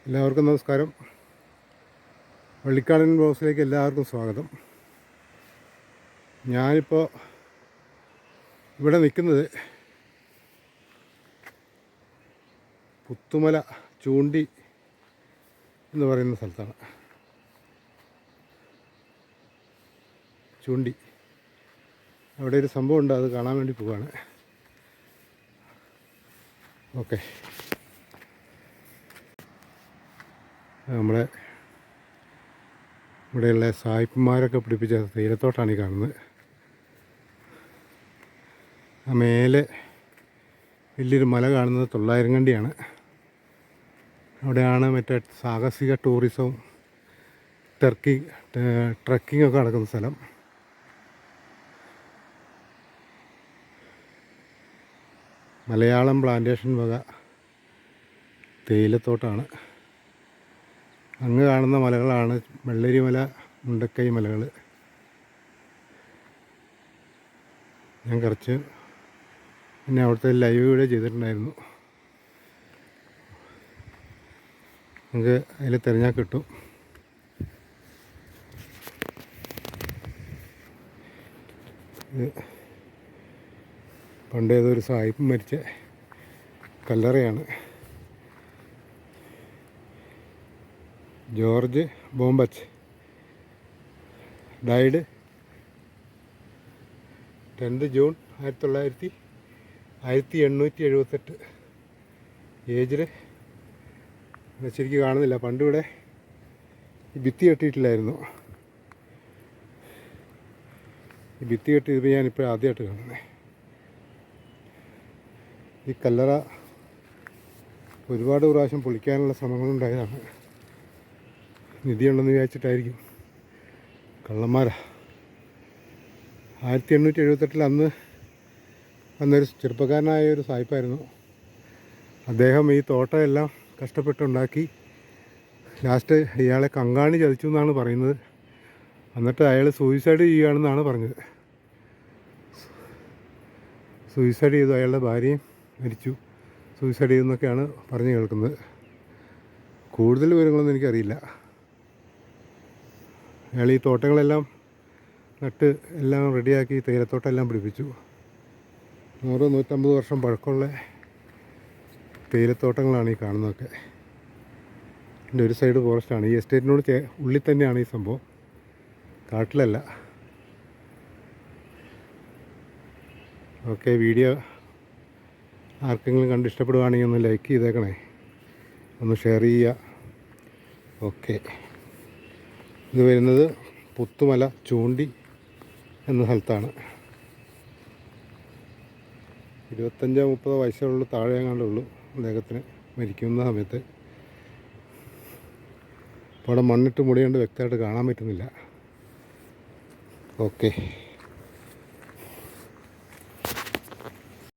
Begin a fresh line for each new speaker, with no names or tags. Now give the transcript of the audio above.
എല്ലാവർക്കും നമസ്കാരം. വള്ളിക്കാടൻ ബ്ലോഗ്സിലേക്ക് എല്ലാവർക്കും സ്വാഗതം. ഞാനിപ്പോൾ ഇവിടെ നിൽക്കുന്നത് പുത്തുമല ചൂണ്ടി എന്ന് പറയുന്ന സ്ഥലത്താണ്. ചൂണ്ടി അവിടെ ഒരു സംഭവം ഉണ്ട്, അത് കാണാൻ വേണ്ടി പോവുകയാണ്. ഓക്കെ, നമ്മളെ ഇവിടെയുള്ള സായിപ്പന്മാരൊക്കെ പിടിപ്പിച്ച തേയിലത്തോട്ടാണ് ഈ കാണുന്നത്. ആ മേലെ വലിയൊരു മല കാണുന്നത് 900 കണ്ടിയാണ്. അവിടെയാണ് മറ്റേ സാഹസിക ടൂറിസവും ട്രക്കിങ്ങൊക്കെ നടക്കുന്ന സ്ഥലം. മലയാളം പ്ലാന്റേഷൻ വക തേയിലത്തോട്ടാണ്. അങ്ങ് കാണുന്ന മലകളാണ് വെള്ളരിമല, മുണ്ടക്കൈ മലകൾ. ഞാൻ കുറച്ച് പിന്നെ അവിടുത്തെ ലൈവ് വീഡിയോ ചെയ്തിട്ടുണ്ടായിരുന്നു. നമുക്ക് അതിൽ തിരഞ്ഞാൽ കിട്ടും. ഇത് പണ്ടേതൊരു സായിപ്പ് മരിച്ച കല്ലറയാണ്. ജോർജ് ബോംബച്ച് ഡൈഡ് 10 ജൂൺ 1878. ഏജിൽ ശരിക്കും കാണുന്നില്ല. പണ്ടിവിടെ ഈ ഭിത്തി കെട്ടിയിട്ടില്ലായിരുന്നു. ഈ ഭിത്തി കെട്ടിയപ്പോൾ ഞാനിപ്പോൾ ആദ്യമായിട്ട് കാണുന്നത്. ഈ കല്ലറ ഒരുപാട് പ്രാവശ്യം പൊളിക്കാനുള്ള ശ്രമങ്ങളുണ്ടായതാണ്. നിധിയുണ്ടെന്ന് വിചാരിച്ചിട്ടായിരിക്കും. കള്ളന്മാരാ. 1878 അന്ന് വന്നൊരു ചെറുപ്പക്കാരനായ ഒരു സായിപ്പായിരുന്നു. അദ്ദേഹം ഈ തോട്ടമെല്ലാം കഷ്ടപ്പെട്ടുണ്ടാക്കി ലാസ്റ്റ് ഇയാളെ കങ്കാണി ചതിച്ചു എന്നാണ് പറയുന്നത്. എന്നിട്ട് അയാൾ സൂയിസൈഡ് ചെയ്യുകയാണെന്നാണ് പറഞ്ഞത്. സൂയിസൈഡ് ചെയ്തു, അയാളുടെ ഭാര്യയും മരിച്ചു. സൂയിസൈഡ് ചെയ്തെന്നൊക്കെയാണ് പറഞ്ഞു കേൾക്കുന്നത്. കൂടുതൽ വിവരങ്ങളൊന്നും എനിക്കറിയില്ല. അയാൾ ഈ തോട്ടങ്ങളെല്ലാം നട്ട് എല്ലാം റെഡിയാക്കി തേയിലത്തോട്ടെല്ലാം പിടിപ്പിച്ചു. 100-150 വർഷം പഴക്കമുള്ള തേയിലത്തോട്ടങ്ങളാണ് ഈ കാണുന്നതൊക്കെ. ഇതിൻ്റെ ഒരു സൈഡ് ഫോറസ്റ്റാണ്. ഈ എസ്റ്റേറ്റിനോട് ഉള്ളിൽ തന്നെയാണ് ഈ സംഭവം, കാട്ടിലല്ല. ഓക്കെ, വീഡിയോ ആർക്കെങ്കിലും കണ്ട് ഇഷ്ടപ്പെടുകയാണെങ്കിൽ ഒന്ന് ലൈക്ക് ചെയ്തേക്കണേ, ഒന്ന് ഷെയർ ചെയ്യുക. ഓക്കെ, ഇത് വരുന്നത് പുത്തുമല ചൂണ്ടി എന്ന സ്ഥലത്താണ്. 25-30 വയസ്സുള്ള താഴെ എങ്ങാണ്ടുള്ളൂ അദ്ദേഹത്തിന് മരിക്കുന്ന സമയത്ത്. അപ്പോൾ അവിടെ മണ്ണിട്ട് മുടിയുണ്ട്, വ്യക്തമായിട്ട് കാണാൻ പറ്റുന്നില്ല. ഓക്കെ.